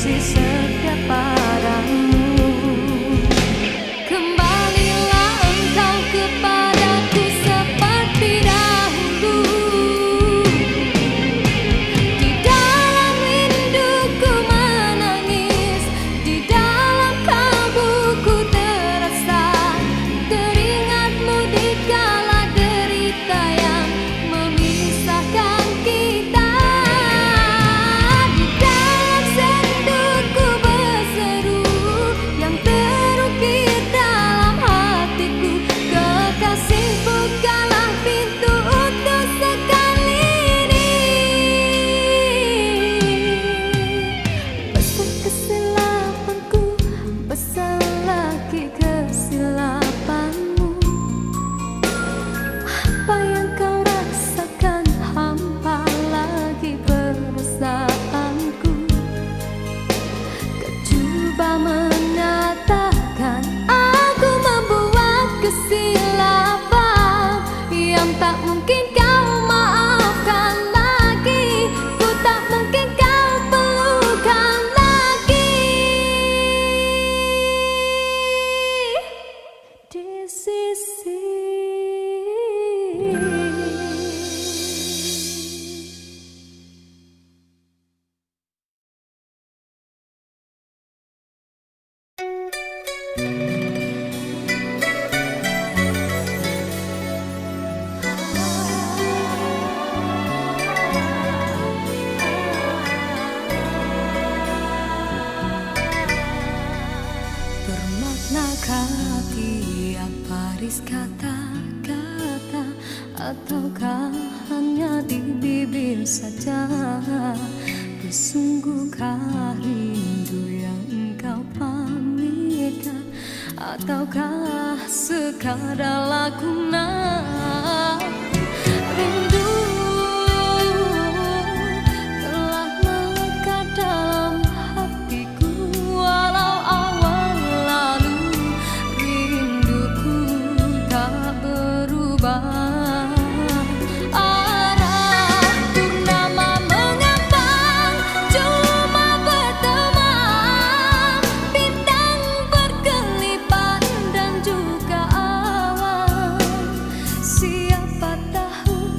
kasih setia padamu. Kembalilah engkau kepadaku seperti dahulu. Di dalam rinduku menangis, di dalam kalbuku terasa teringatmu di kala derita yang memisahkan kita. Di dalam senduku berseru yang terukir dalam hatiku, kekasih bukalah pintu untuk sekali ini. Besar kesilapanku, besar lagi kesilapanmu. Apa yang kau rasakan, hampa lagi perasaanku. Kau coba mengatakan aku membuat kesilapan yang tak mungkin kau maafkan lagi. Ku tak mungkin kau pelukan lagi. Di sisi bermaknakah tiap baris kata-kata, ataukah hanya di bibir saja? Bersungguhkah rindu yang engkau pamitkan, ataukah sekadar lakonan? Rindu telah melekat dalam hatiku, walau awal lalu rinduku tak berubah. Arah purnama mengambang, cuma berteman, bintang berkelipat dan juga awan. Siapa tahu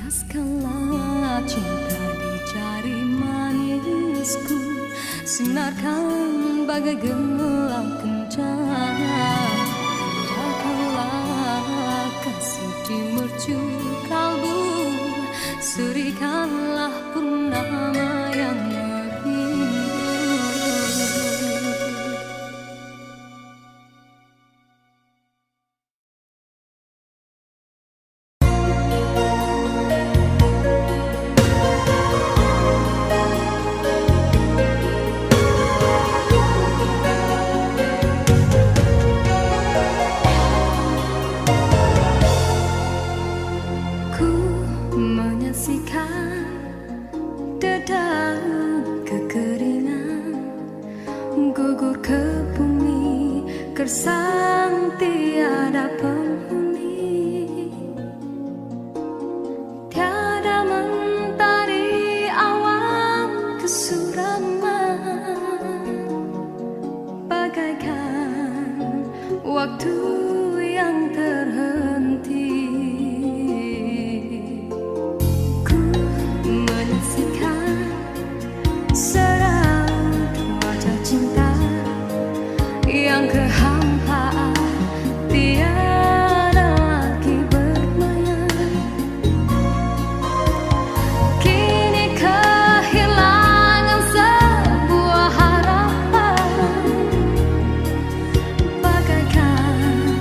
Hiaskanlah cinta di jari manisku, sinarkan bagai gelang kencang. Jagalah kasih di mercu kalbu, serikanlah purnama yang merindu. Menyaksikan dedaun kekeringan gugur ke bumi, gersang tiada penghuni. Tiada mentari awan kesuraman, bagaikan waktu yang terhenti. Yang kehampaan tiada lagi bermayar, kini kehilangan sebuah harapan, bagaikan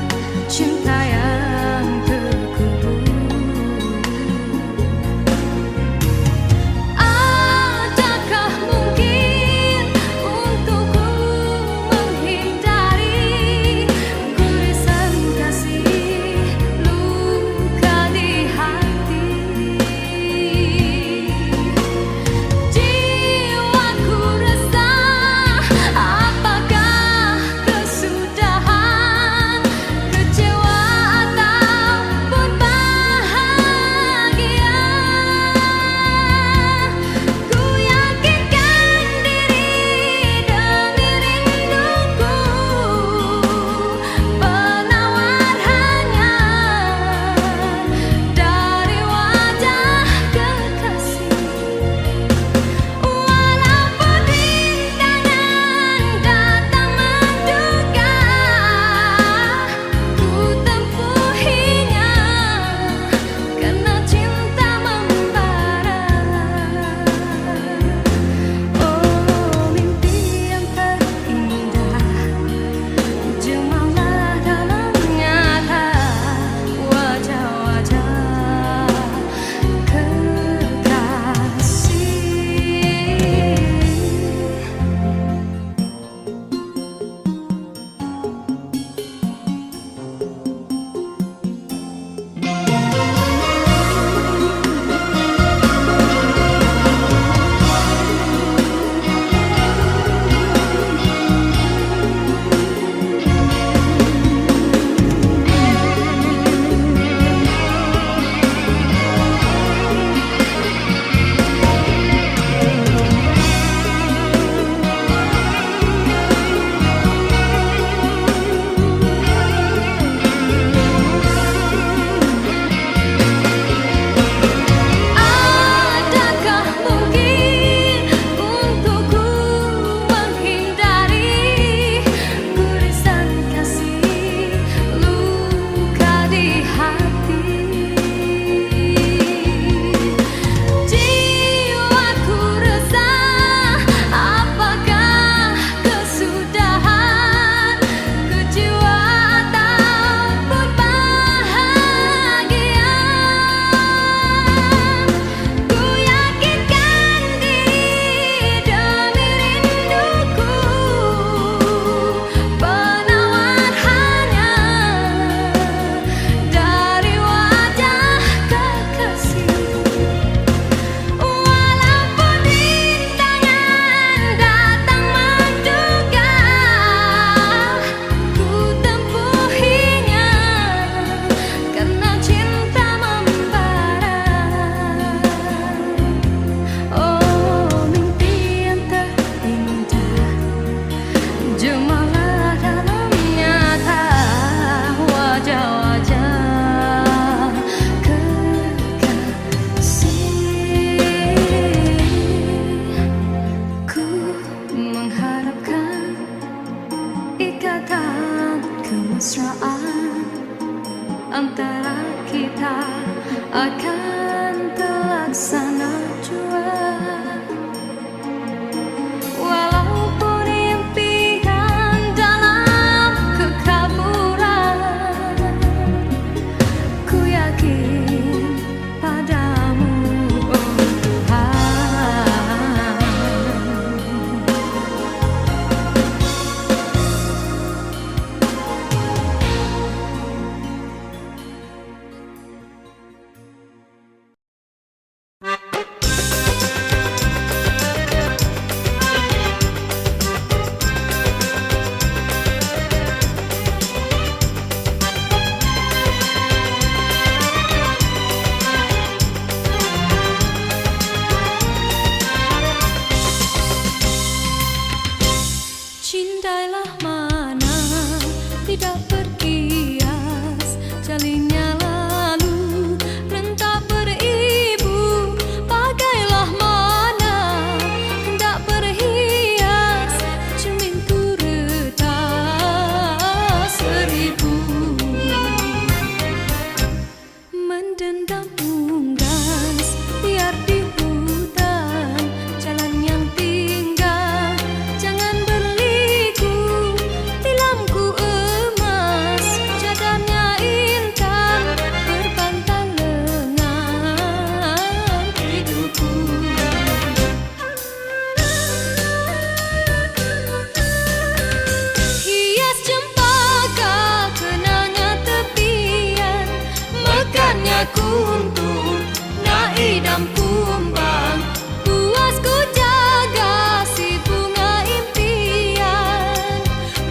sana jua. Walaupun impian dalam kekaburan, ku yakin padamu, oh Tuhan. Cintailah mana tidak berkias, jalinnya lalu rentak beribu. Pakailah mana hendak berhias, cerminku retak seribu. Mendendam unggas biar di hutan, jalan yang tinggal jangan berliku. Tilamku emas, cadangnya intan, berbantal lengan hidupku. Hias cempaka kenanga tepian, mekarnya kuntum nak idam kumbang. Puas ku jaga si bunga impian,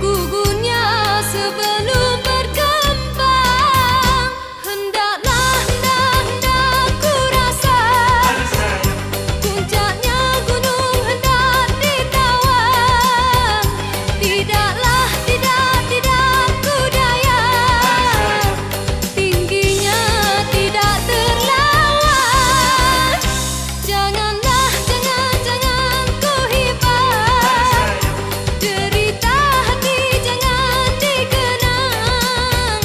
gugurnya sebelum berkembang. Hendaklah ku rasa, puncaknya gunung hendak ditawan. Tidaklah ku daya, tingginya tidak terlawan. Janganlah ku hibah, derita hati jangan dikenang.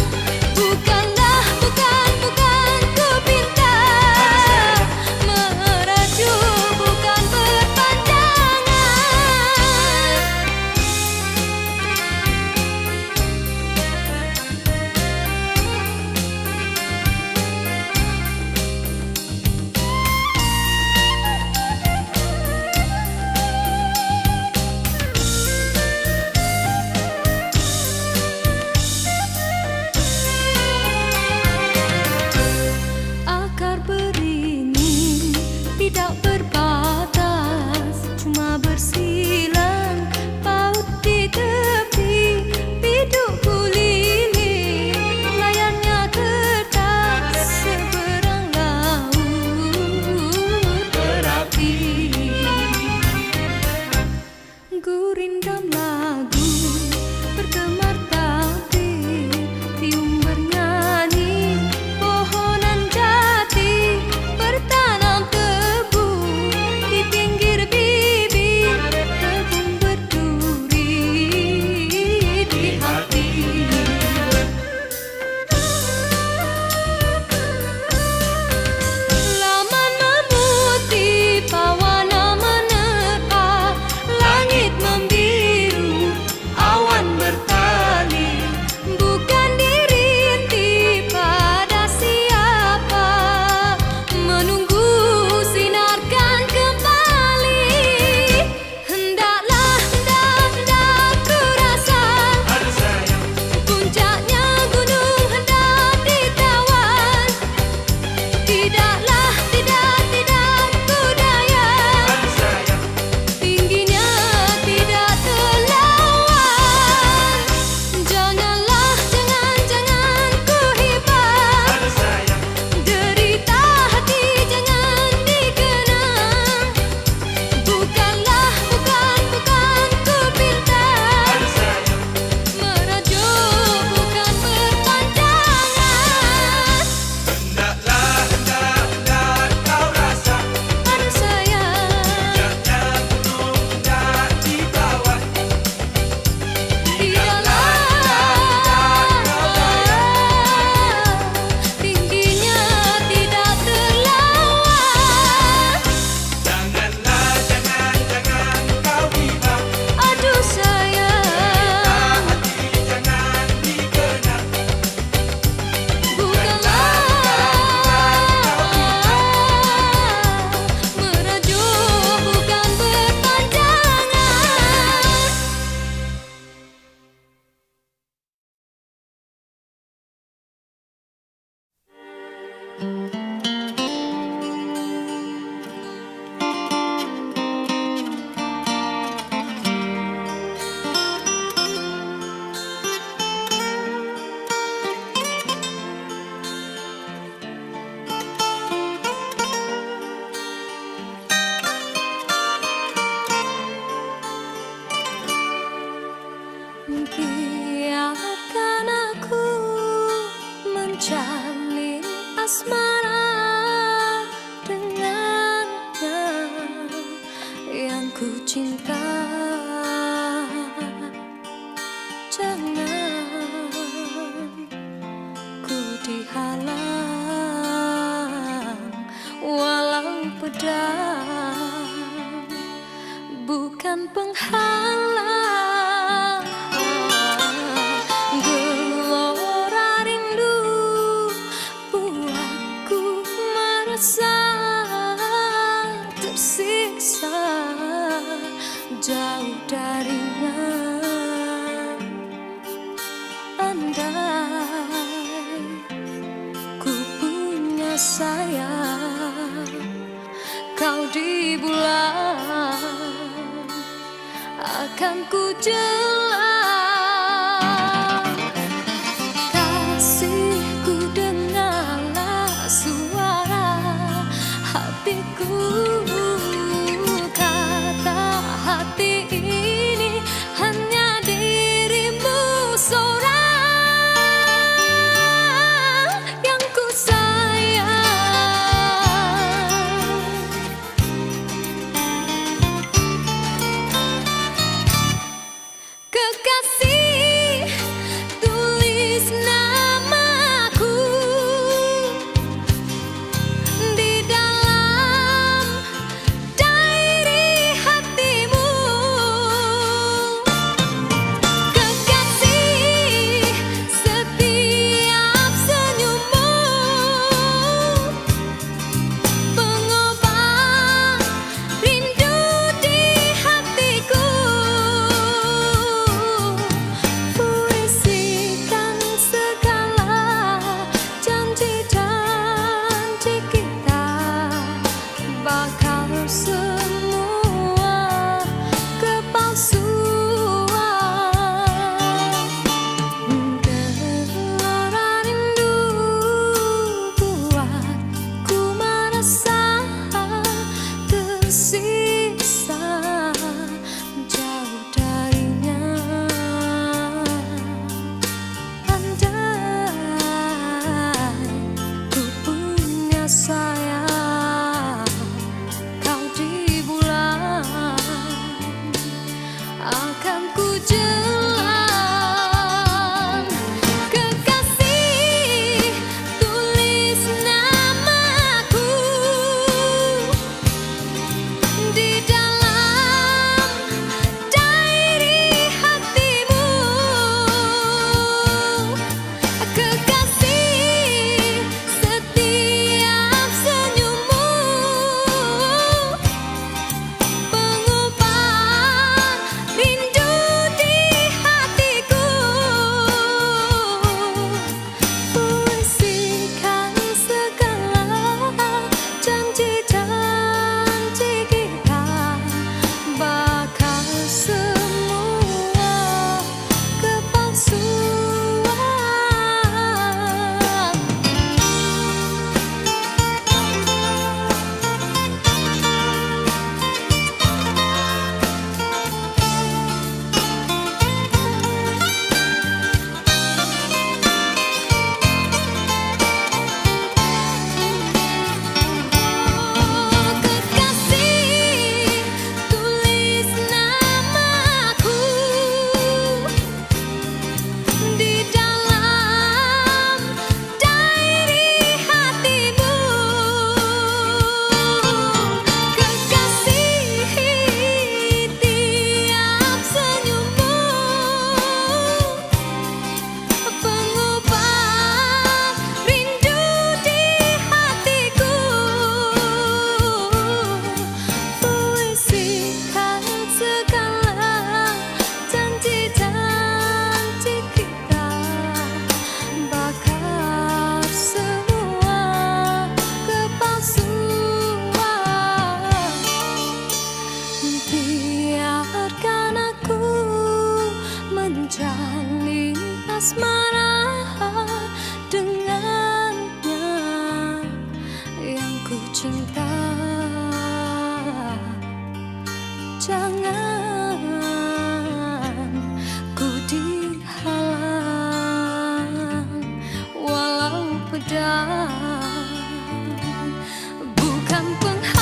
Bukanlah ku pinta, merajuk bukan akar beringin tidak berbatas, cuma bersilang paut di tepi. Bidukku lilin, layarnya kertas, seberang laut berapi. Gurindam lagu bergemar tabir, tiung bernyanyi pohonan jati, bertanam tebu pedang, bukan penghalang. Gelora rindu buatku merasa tersiksa jauh darinya. Andai ku punya sayang, kau di bulan akan ku jelas. Kasihku, dengarlah suara hatiku. Kata hati ini hanya dirimu seorang yang ku sayang. Kekasih, tulis namaku di dalam diary hatimu. Kekasih, setiap senyummu pengobat rindu di hatiku. Puisikan segala janji-janji kita, bakal semua kepalsuan. Gelora rindu buatku merasa tersiksa jauh darinya. Andai ku punya sayang, kau di bulan akan ku jelas. Kekasih, tulis namaku di dalam diary hatimu. Kekasih, setiap senyummu pengobat rindu di hatiku. Puisikan segala janji-janji kita, bakal semua kepalsuan. Kekasih, tulis namaku di dalam diary hatimu. Kekasih, tiap senyummu pengobat rindu di hatiku. Puisikan segala janji-janji kita, bakal semua kepalsuan. Biarkan aku menjalin asmara dengannya yang ku cinta. Jangan ku dihalang walau pedang, bukan penghalang.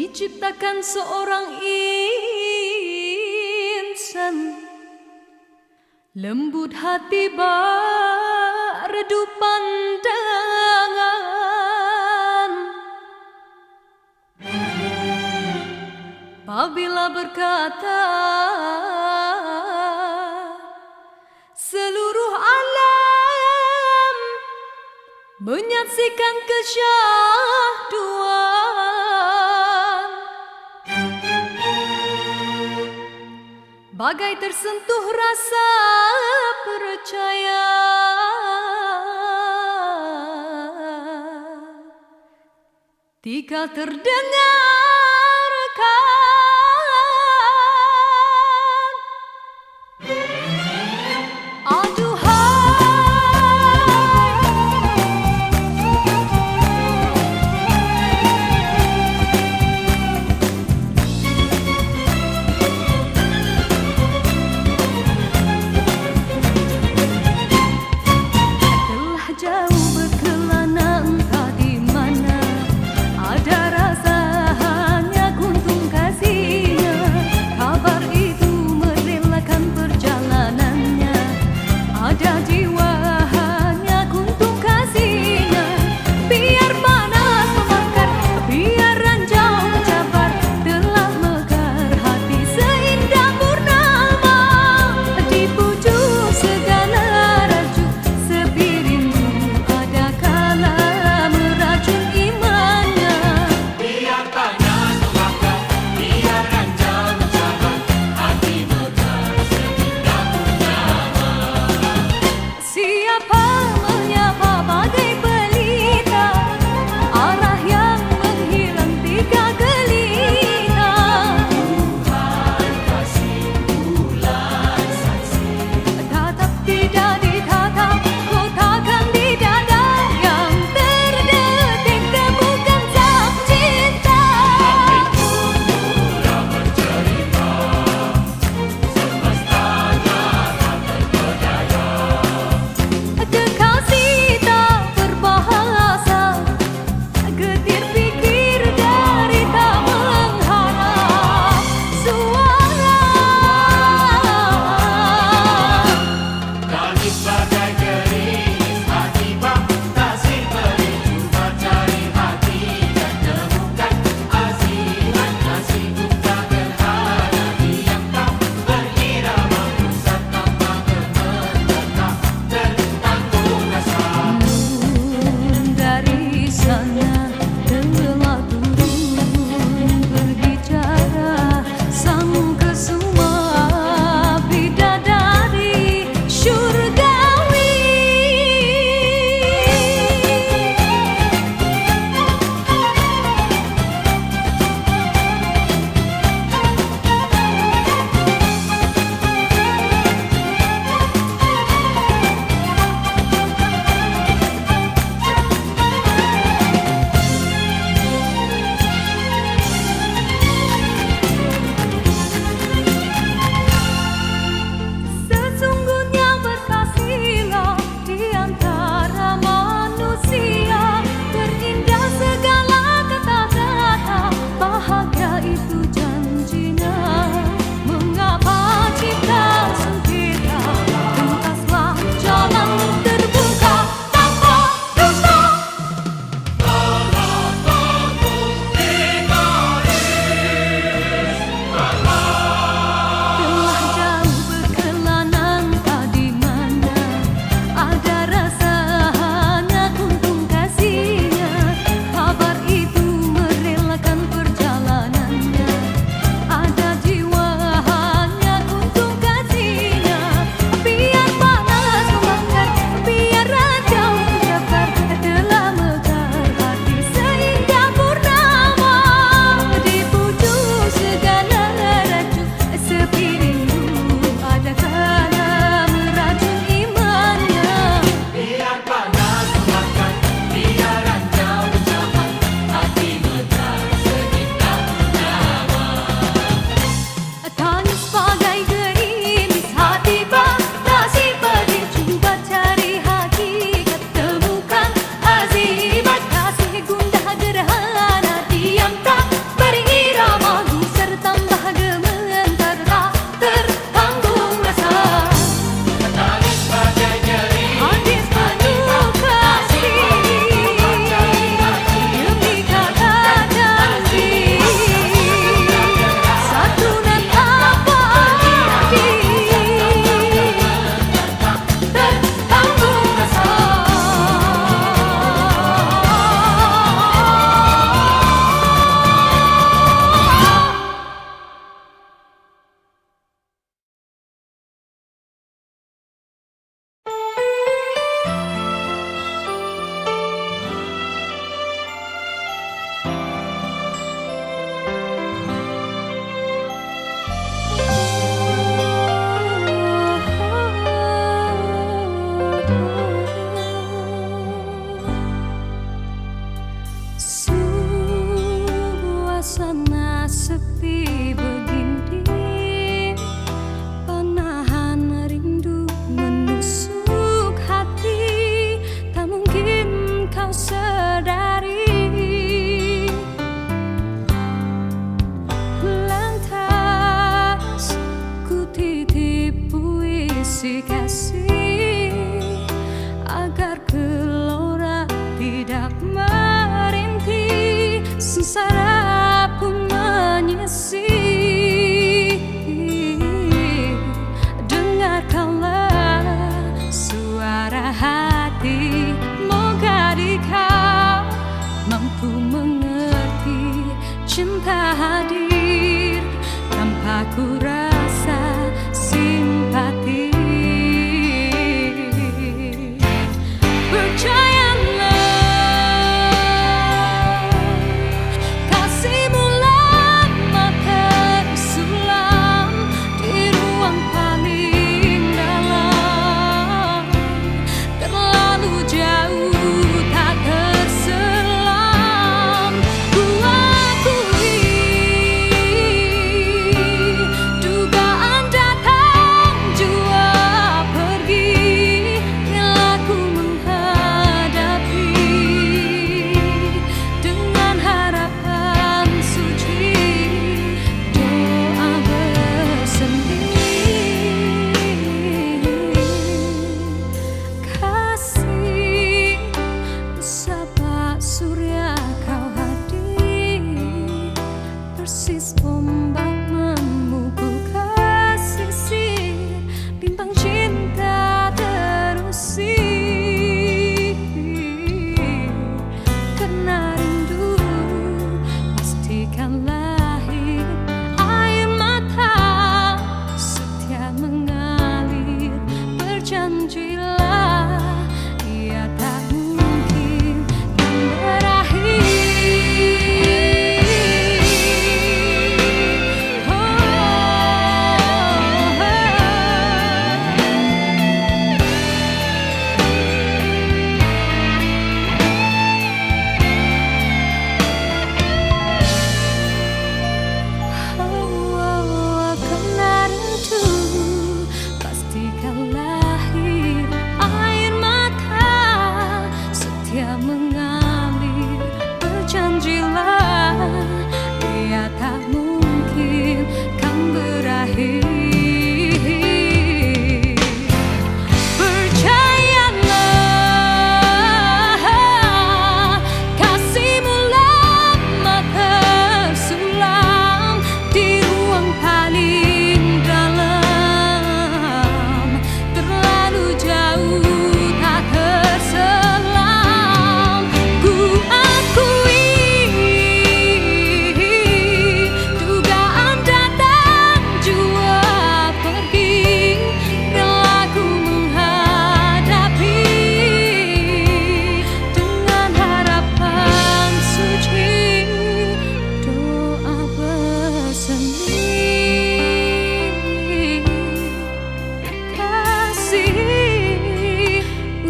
diciptakan seorang insan, lembut hati redup pandangan. Apabila berkata seluruh alam menyaksikan kesyahduan, bagai tersentuh rasa percaya. Tika terdengarkan, telah jauh berkelana entah di mana ada rasa mampu mengerti cinta hadir tanpa ku rasa simpati. Persis ombak memukul kesisir, bintang cinta terusir. Karena rindu pastikan lahir air mata setia mengalir. Berjanjilah ia tak mungkin kan berakhir. Mengalir, berjanjilah ia tak mungkin kan berakhir. Percayalah, kasihmu lama tersulam di ruang paling dalam, terlalu jauh tak terselam.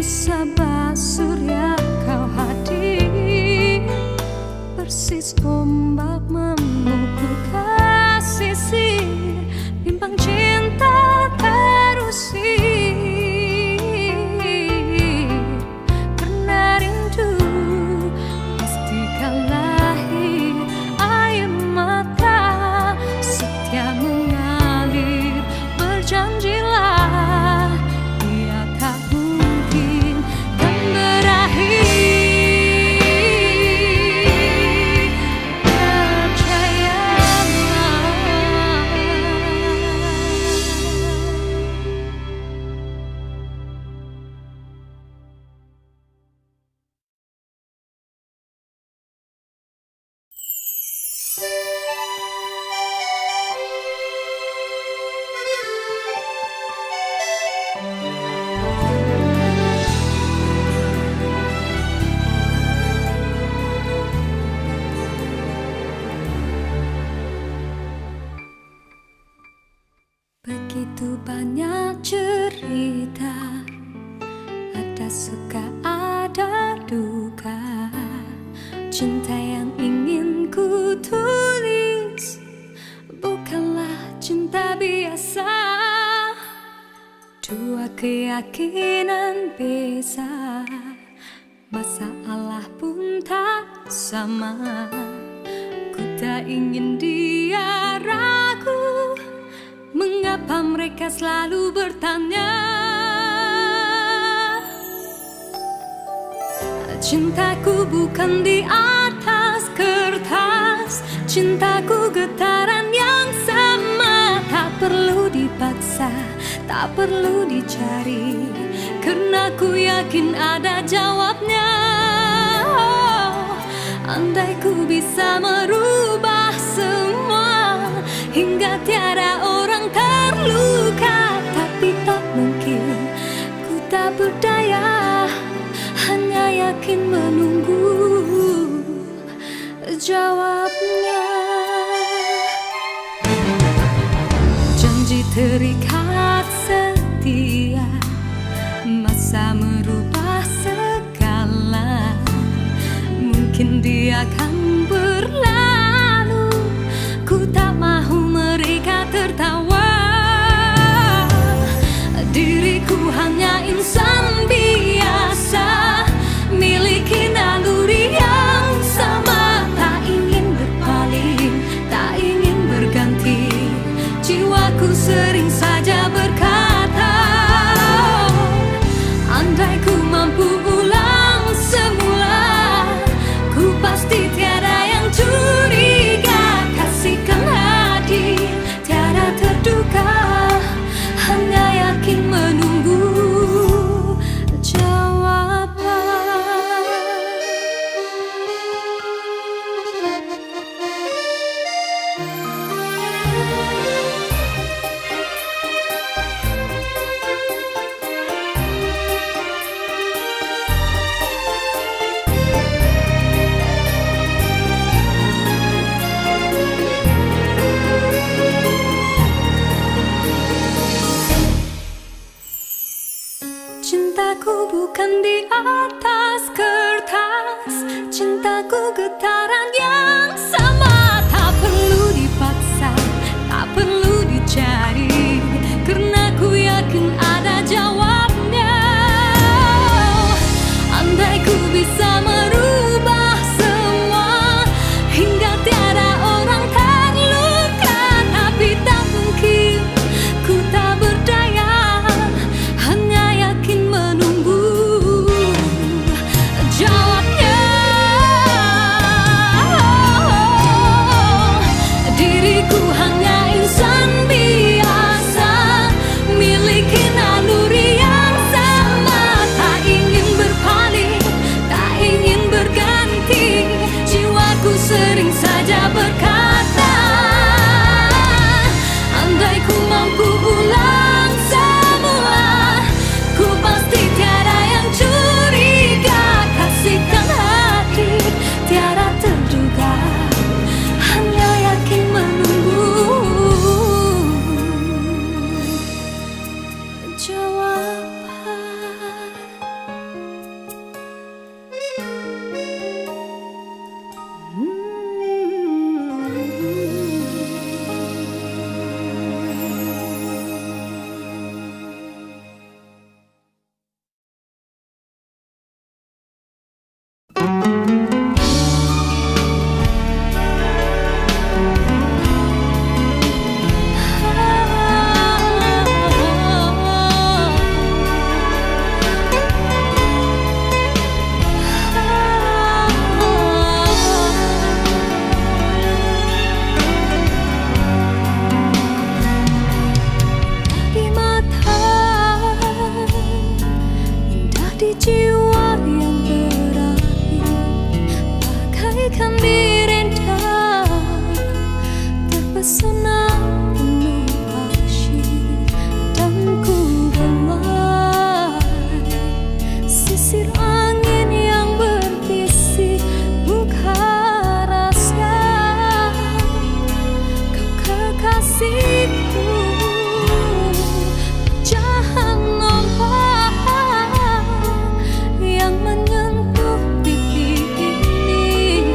Sabah surya kau hadir, persis ombak memukul kesisir, bimbang cinta terusir. Karena rindu pastikan lahir air mata setia mengalir. Berjanjilah ia tak mungkin kan berakhir. Begitu banyak cerita, ada suka ada duka. Cinta yang ingin ku tulis bukanlah cinta biasa. Dua keyakinan beza, masalah pun tak sama. Ku tak ingin dia ragu, mengapa mereka selalu bertanya. Cintaku bukan di atas kertas, cintaku getaran yang sama. Tak perlu dipaksa, tak perlu dicari, karena ku yakin ada jawabnya. Oh, Andai ku bisa merubah semua hingga tiada orang terluka, tapi tak mungkin, ku tak berdaya, hanya yakin menunggu jawabnya. Janji terikat setia, masa merubah segala. Mungkin dia akan berlalu, ku tak mahu mereka tertawa. Diriku hanya insan biasa, miliki naluri yang sama. Tak ingin berpaling, tak ingin berganti. Jiwaku sering saja berkata, andai ku mampu ulang semula, ku pasti tiada yang curiga. Kasihkan hadir, tiada terduga, hanya yakin menunggu jawaban. Cintaku bukan di atas kertas, cintaku getaran yang sama. Tak perlu dipaksa, tak perlu dicari, karena ku yakin ada jawabnya. Andai ku bisa merubah semua hingga tiada orang terluka, tapi tak mungkin, ku tak berdaya, hanya yakin menunggu jawabnya. Diriku hanya insan biasa, miliki naluri yang sama. Tak ingin berpaling, tak ingin berganti. Jiwaku sering saja berkata, andai ku mampu ulang semula, ku pasti tiada yang curiga. Kasihkan hadir, tiada terduga, hanya yakin menunggu jawaban. Di mata, indah di jiwa yang berakhir, bagaikan direndam, terpesona penuh asyik, dan ku bermain sisir angin yang berbisik, buka rasa kau kekasihku. Pecahan ombak yang menyentuh pipi ini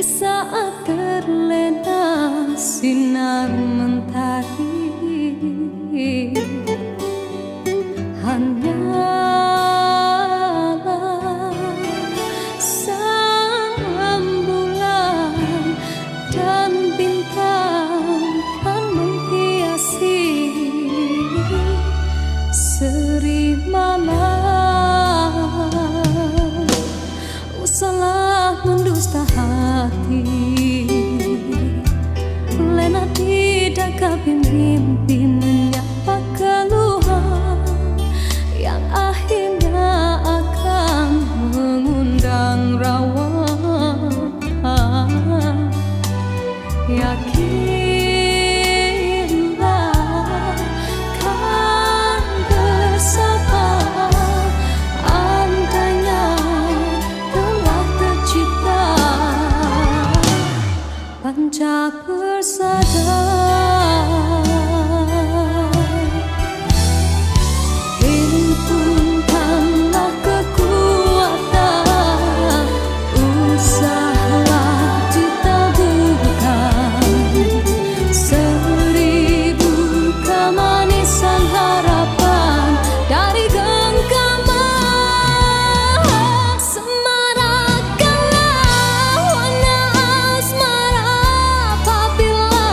di saat terlena sinar mentari. Hanyalah sang rembulan dan bintang kan menghiasi seri malam. Usahlah mendusta hati, lena tidak kabin mimpi menyapa keluhan yang akhirnya akan mengundang rawa. Yakinlah kan bersama, andainya telah tercipta panca persada. Himpunkanlah kekuatan, usahalah ditaburkan seribu kemanisan harapan dari genggaman. Semarakkanlah warna asmara apabila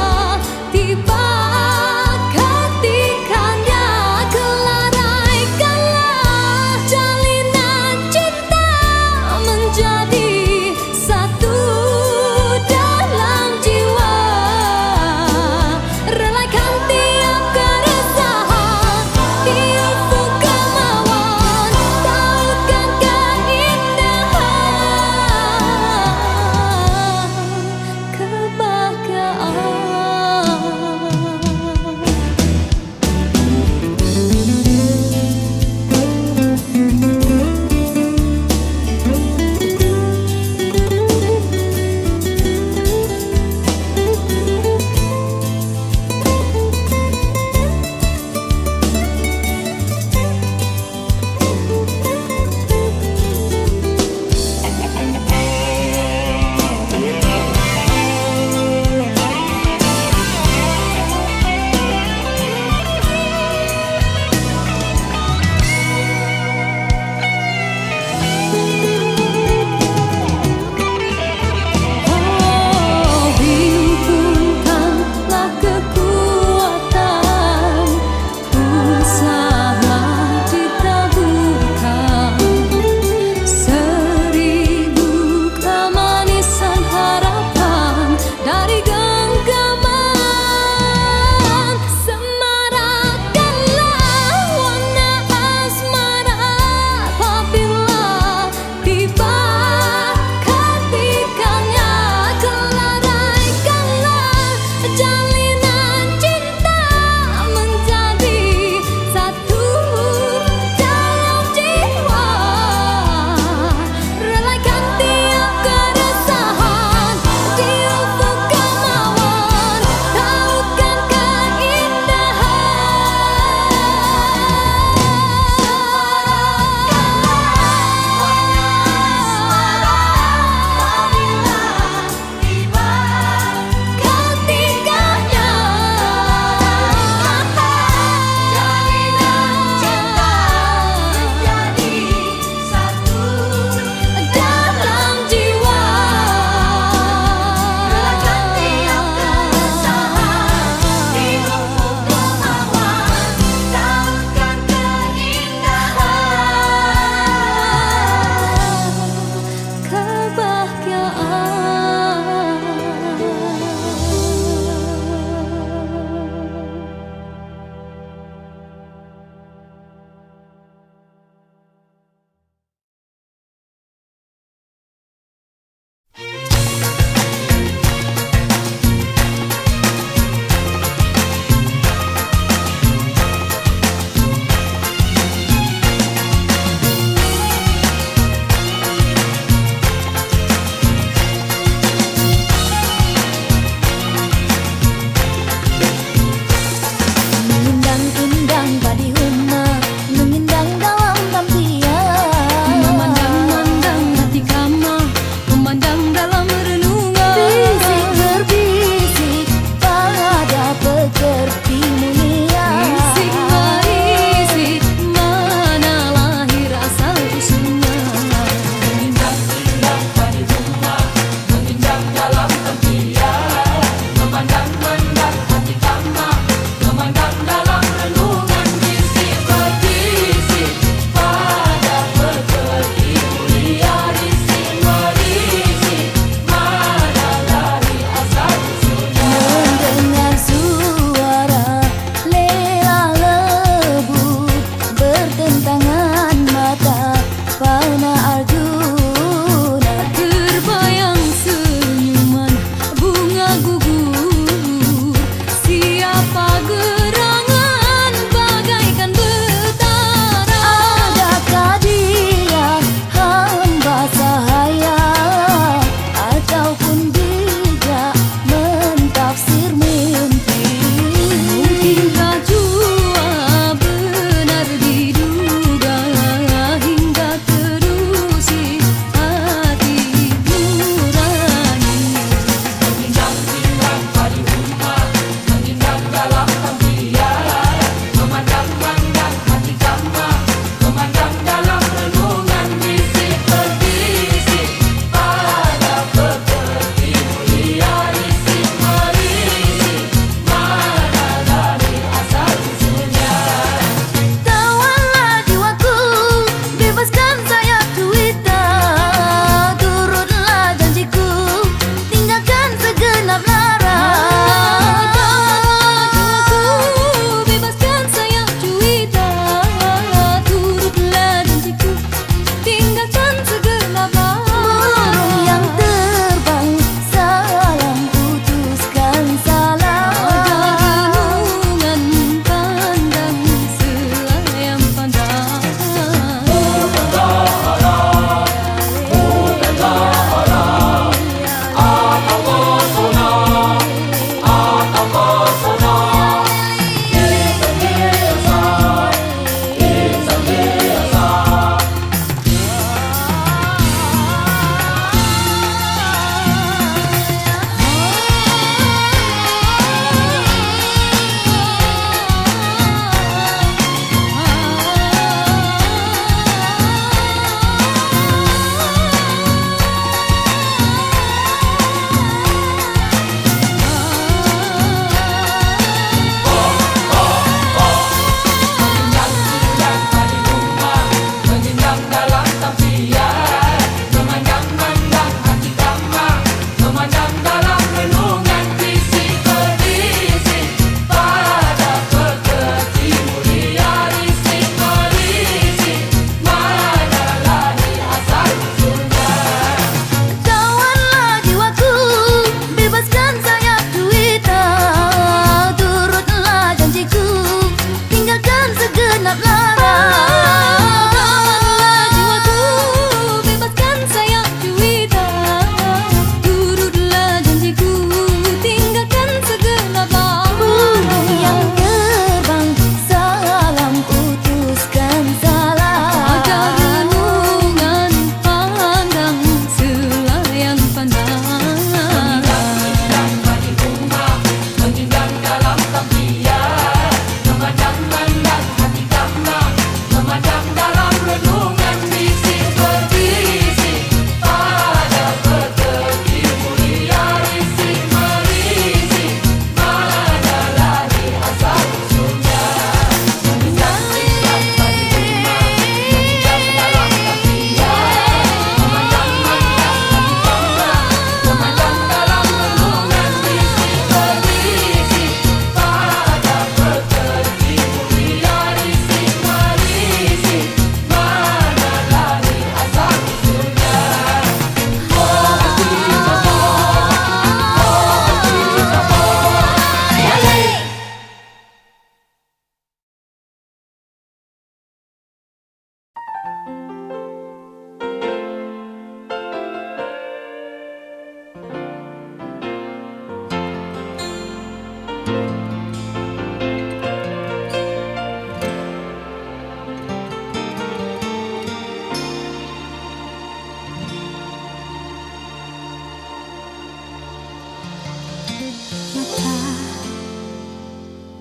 Mata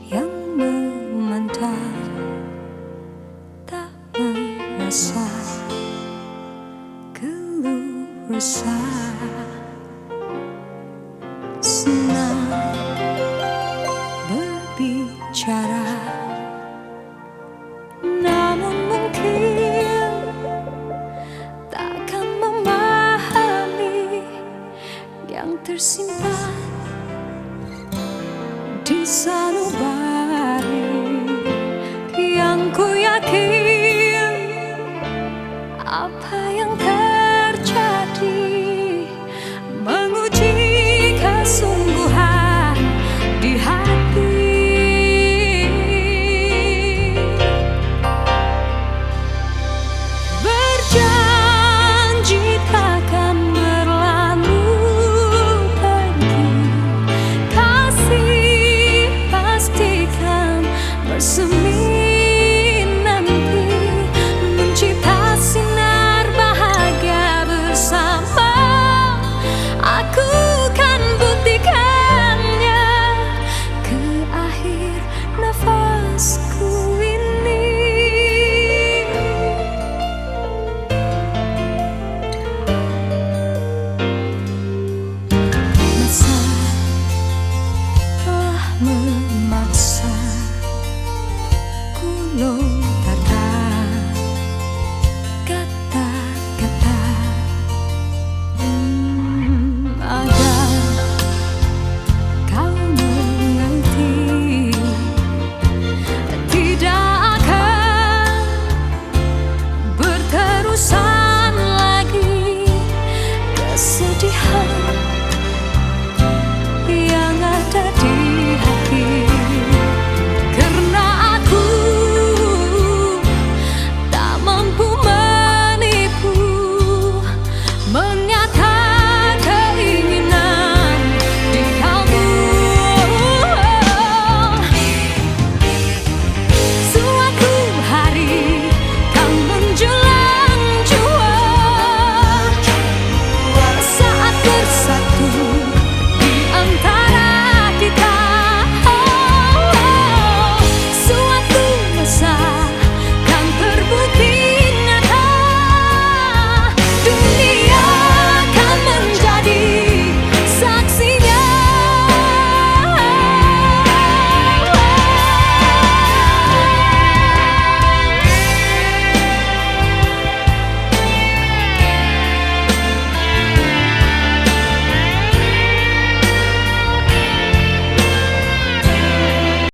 yang memandang tak merasa keluh resah, senang berbicara, namun mungkin takkan memahami yang tersimpan di sanubari yang ku yakin apa